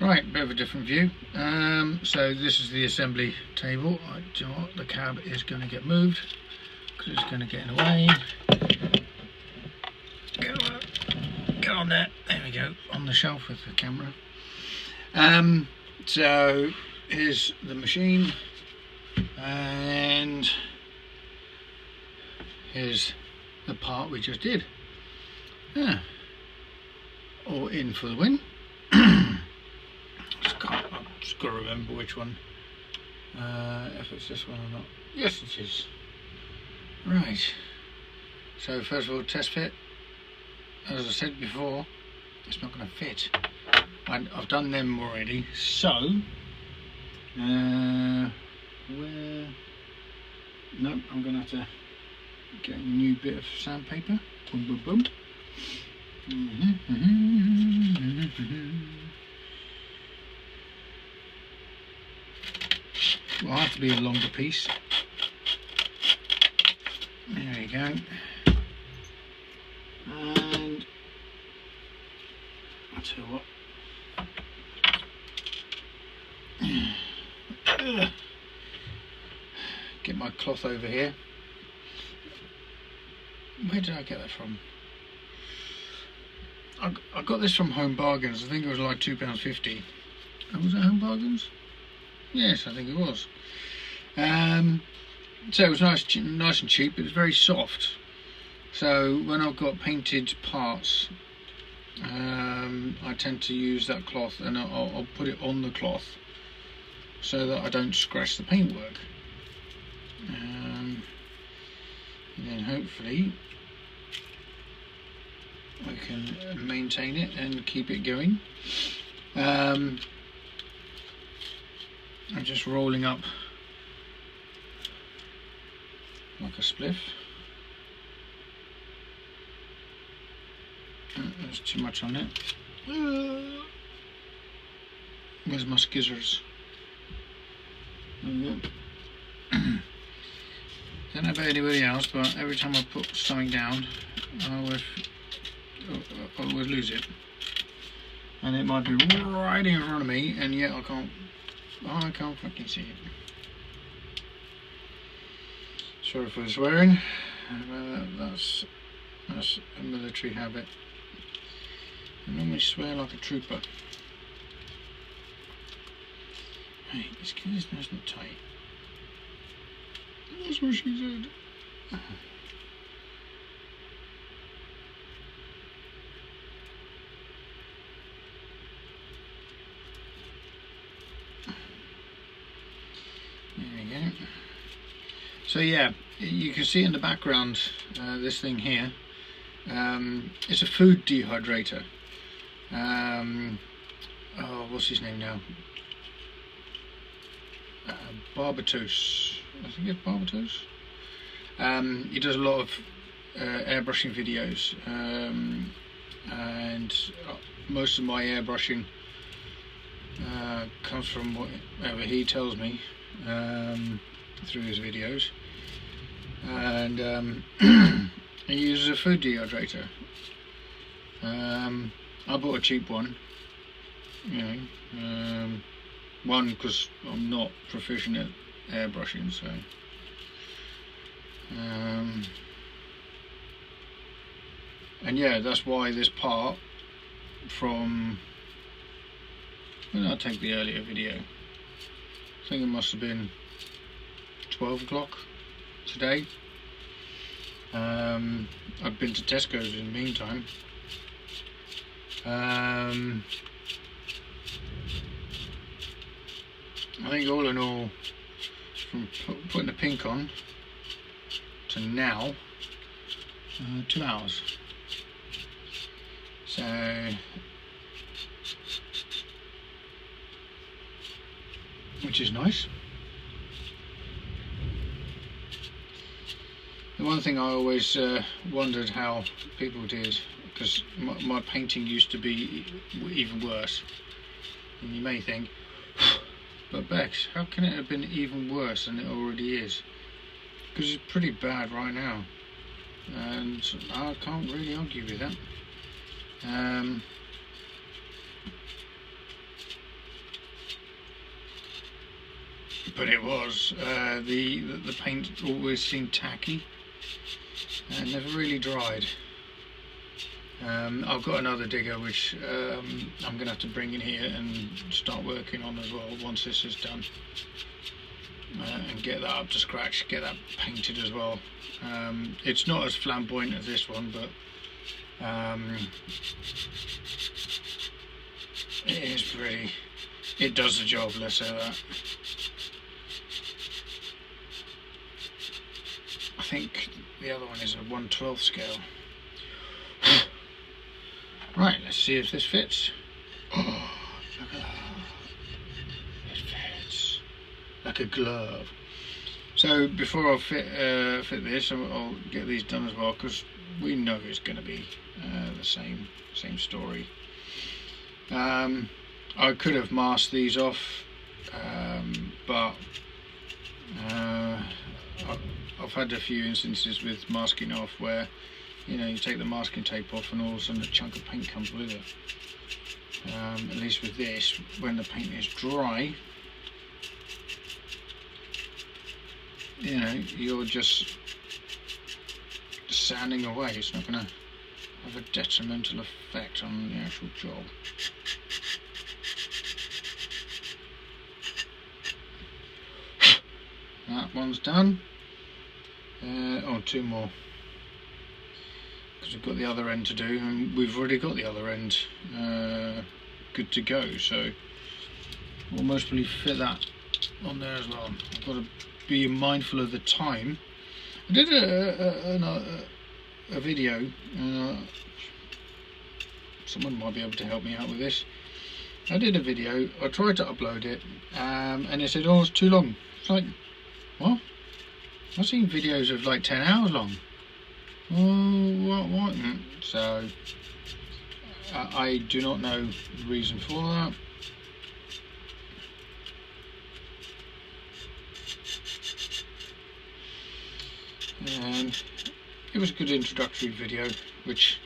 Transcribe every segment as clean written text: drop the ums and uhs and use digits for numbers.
Right, bit of a different view. So this is the assembly table. Do you know what? The cab is going to get moved because it's going to get in the way. Get on there. There we go. On the shelf with the camera. So here's the machine, and here's the part we just did. Yeah. All in for the win. I've just got to remember which one, if it's this one or not. Yes, it is. Right, so first of all, test fit. As I said before, it's not going to fit. I've done them already, so where? No, I'm going to have to get a new bit of sandpaper. Boom, boom, boom. Will have to be a longer piece. There we go. And I'll tell you what. Get my cloth over here. Where did I get that from? I got this from Home Bargains. I think it was like £2.50. Oh, was it Home Bargains? Yes, I think it was. So it was nice and cheap. It was very soft. So when I've got painted parts, I tend to use that cloth, and I'll put it on the cloth so that I don't scratch the paintwork. And then hopefully I can maintain it and keep it going. I'm just rolling up like a spliff. There's too much on it. Where's my skizzers? There we go. Don't know about anybody else, but every time I put something down, I always lose it. And it might be right in front of me, and yet I can't fucking see it. Sorry for the swearing, that's a military habit. I normally swear like a trooper. Hey, his skin is nice and tight. That's what she said. There we go. So yeah, you can see in the background this thing here. It's a food dehydrator. Oh, what's his name now? Barbatos. I think it's Barbatos. He does a lot of airbrushing videos, and most of my airbrushing comes from whatever he tells me through his videos, and he uses a food dehydrator. I bought a cheap one, you know, one because I'm not proficient at airbrushing, so and yeah, that's why this part from when I take the earlier video, I think it must have been 12 o'clock today. I've been to Tesco's in the meantime. I think all in all, from putting the pink on to now, 2 hours. So which is nice. The one thing I always wondered how people did, because my painting used to be even worse, and you may think, but Bex, how can it have been even worse than it already is? Because it's pretty bad right now, and I can't really argue with that. but it was. The paint always seemed tacky and never really dried. I've got another digger which I'm going to have to bring in here and start working on as well once this is done, and get that up to scratch, get that painted as well. It's not as flamboyant as this one, but it is pretty. It does the job, let's say that. I think the other one is a 1/12 scale. Right, let's see if this fits. Oh, look at that. It fits like a glove. So before I fit this, I'll get these done as well, because we know it's going to be the same story. I could have masked these off, but I've had a few instances with masking off where, you know, you take the masking tape off and all of a sudden a chunk of paint comes with it. At least with this, when the paint is dry, you know, you're just sanding away. It's not going to have a detrimental effect on the actual job. That one's done. Oh, two more, because we've got the other end to do, and we've already got the other end good to go, so we'll most probably fit that on there as well. I've got to be mindful of the time. I did a video, someone might be able to help me out with this. I did a video, I tried to upload it, and it said, oh, it's too long. It's like, what? I've seen videos of like 10 hours long. Oh, what? So I do not know the reason for that. And it was a good introductory video, which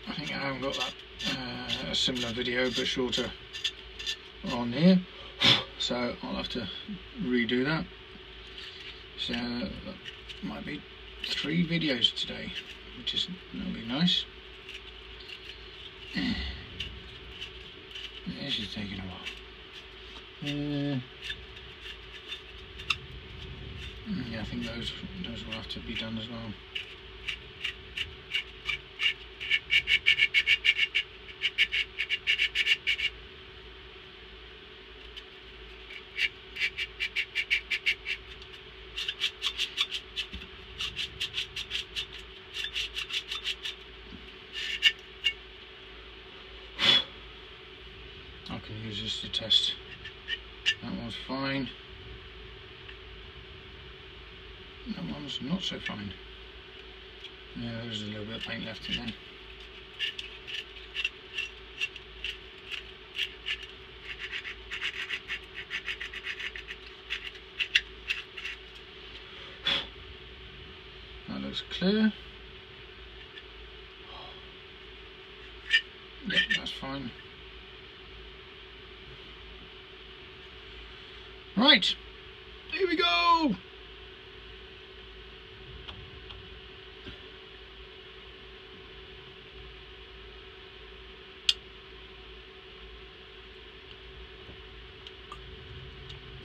I think I haven't got that a similar video but shorter on here. So I'll have to redo that. So that might be 3 videos today, which is that'll be nice. This is taking a while. Yeah, I think those will have to be done as well. I can use this to test. That one's fine. That one's not so fine. Yeah, there's a little bit of paint left in there. That looks clear. Yep, that's fine. Right, here we go.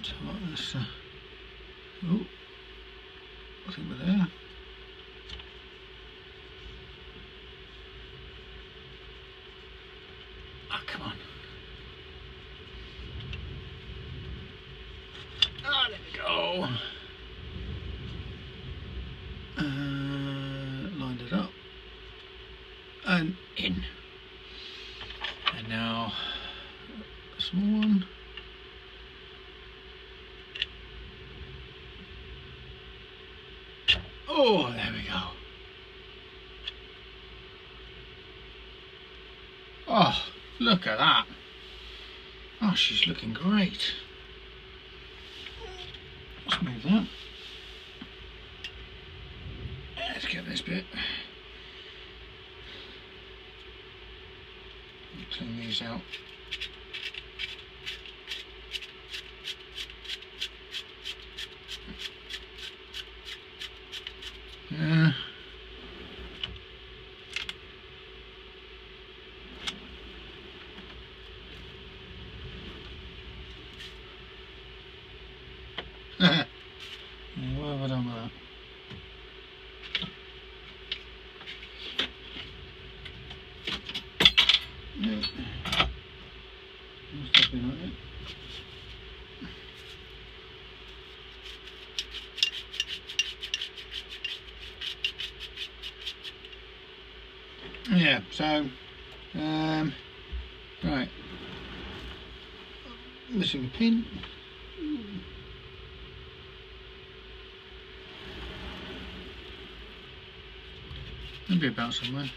So let's, oh, I think we're there. Ah, come on. Ah, there we go. Lined it up and in. And now a small one. Oh, there we go. Oh, look at that. Oh, she's looking great. Let's move that. Let's get this bit. Clean these out. Yeah, what have I done with that? Yeah. Must have been like it. Yeah, so right, missing a pin. It'll be about somewhere.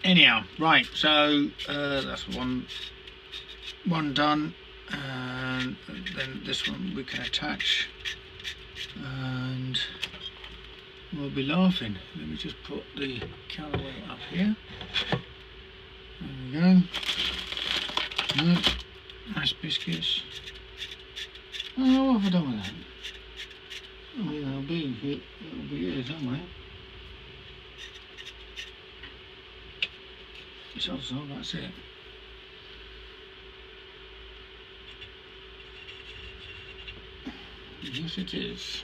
Anyhow, right, so that's one done, and then this one we can attach, and we'll be laughing. Let me just put the Callaway up here. There we go. No, nice biscuits. Oh, what have I done with that? Oh yeah, it'll be here somewhere. So that's it. Yes, it is.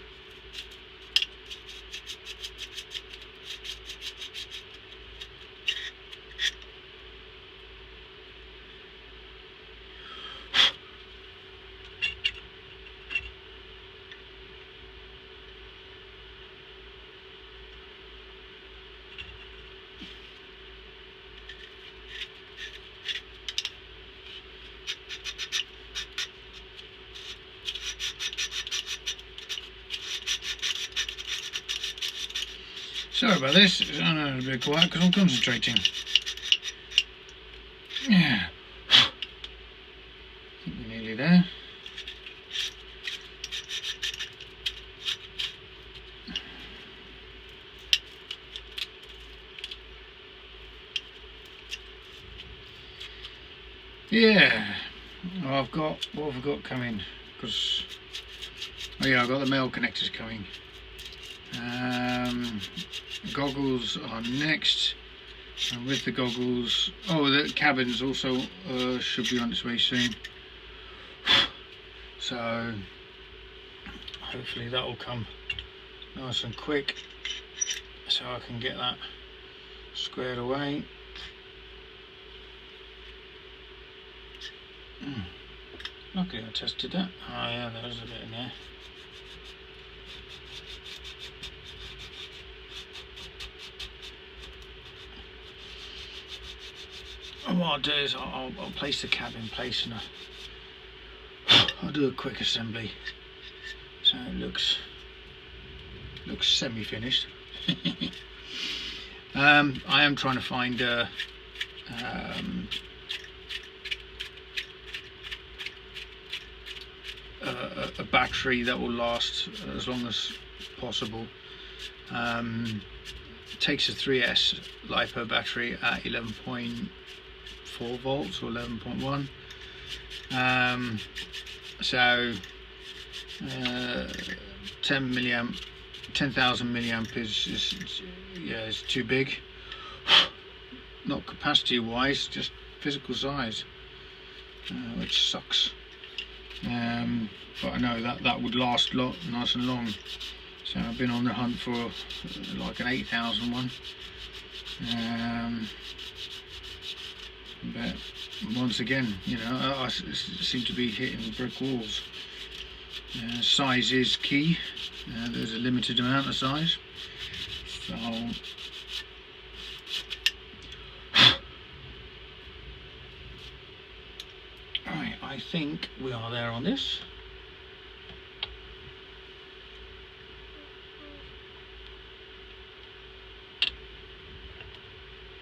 Sorry about this. I know it's a bit quiet because I'm concentrating. Yeah. I think we're nearly there. Yeah. Oh, what have I got coming? Because, oh yeah, I've got the male connectors coming. Goggles are next, and with the goggles, oh, the cabins also should be on its way soon. So hopefully that will come nice and quick, so I can get that squared away. Luckily I tested that. Oh yeah, there's a bit in there. And what I'll do is I'll place the cab in place, and I'll do a quick assembly so it looks semi-finished. I am trying to find a battery that will last as long as possible. Takes a 3S LiPo battery at 11.4 volts or 11.1. So 10,000 milliamp is too big. Not capacity wise, just physical size, which sucks. But I know that would last nice and long. So I've been on the hunt for like an 8,000 one. But once again, you know, I seem to be hitting brick walls. Size is key. There's a limited amount of size. So right, I think we are there on this.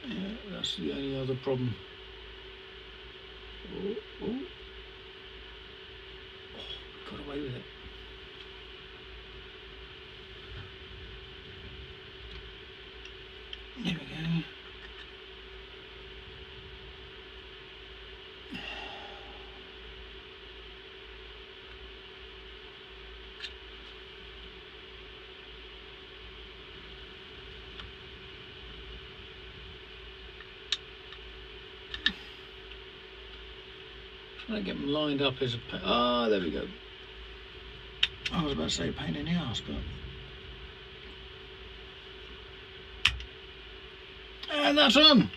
Yeah, that's the only other problem. Oh, got away with it. There we go. trying to get them lined up is a pain. Oh, there we go. I was about to say pain in the ass, but... And that's on!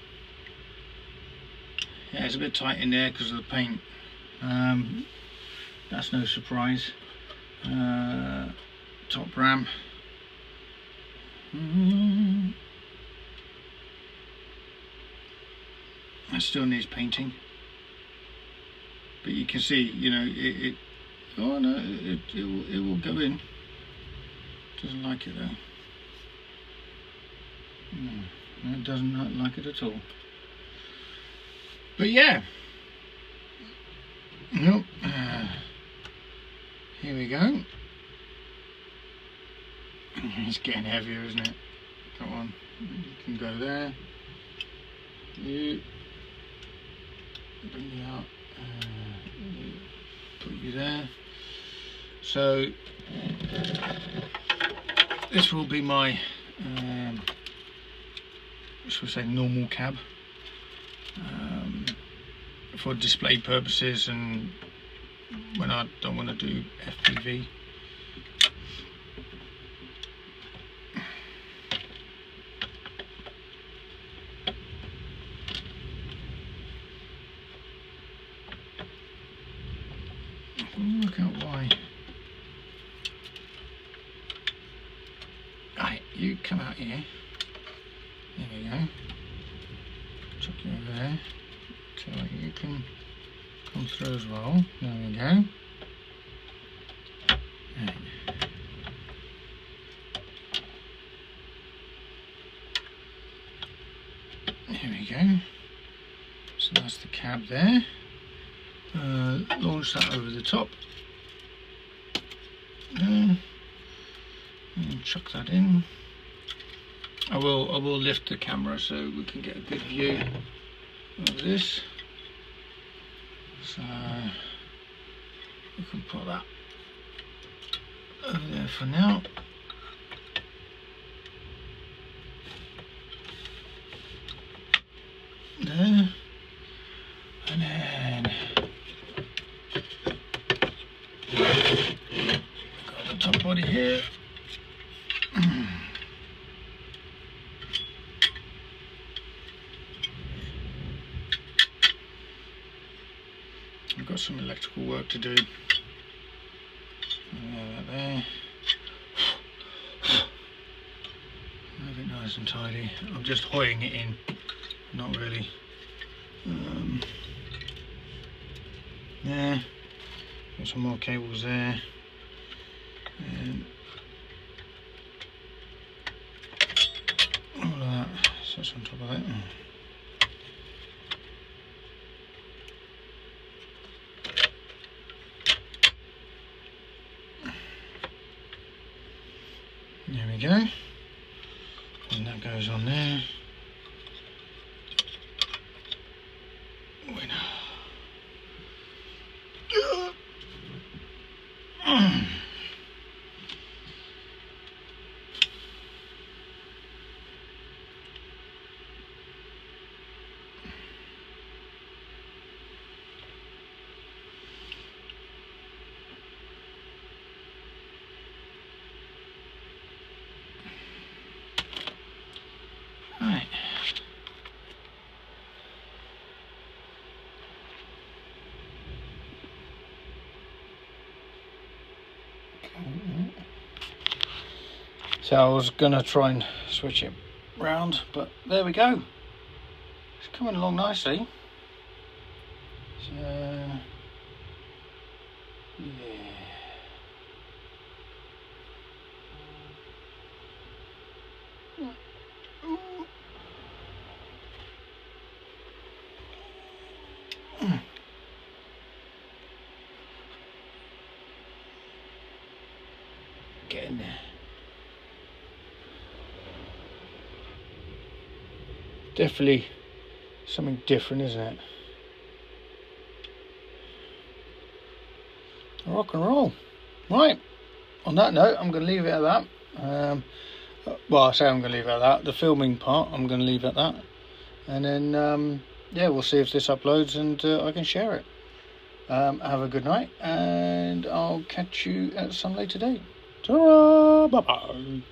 Yeah, it's a bit tight in there because of the paint. That's no surprise. Top ram. That still needs painting. But you can see, you know, oh no, it will go in. Doesn't like it though. No, it doesn't like it at all. But yeah. Nope. Here we go. It's getting heavier, isn't it? Come on, you can go there. You bring you out. Put you there. So this will be my, shall we say, normal cab for display purposes and when I don't want to do FPV. Work out why. Right, you come out here. There we go. Chuck you over there. So you can come through as well. There we go. Right. There we go. So that's the cab there. Launch that over the top. And chuck that in. I will lift the camera so we can get a good view of this. So we can put that over there for now. There. And then got the top body here. I've got some electrical work to do. There. Have it nice and tidy. I'm just hoying it in, not really. There. Got some more cables there. And all of that sits on top of it. There we go. And that goes on there. Winner. Right. So I was gonna try and switch it round, but there we go. It's coming along nicely. So yeah. Get in there. Definitely something different, isn't it? Rock and roll. Right. On that note, I'm going to leave it at that. Well, I say I'm going to leave it at that. The filming part, I'm going to leave it at that. And then, yeah, we'll see if this uploads and I can share it. Have a good night, and I'll catch you at some later date. Ta-ra! Bye-bye.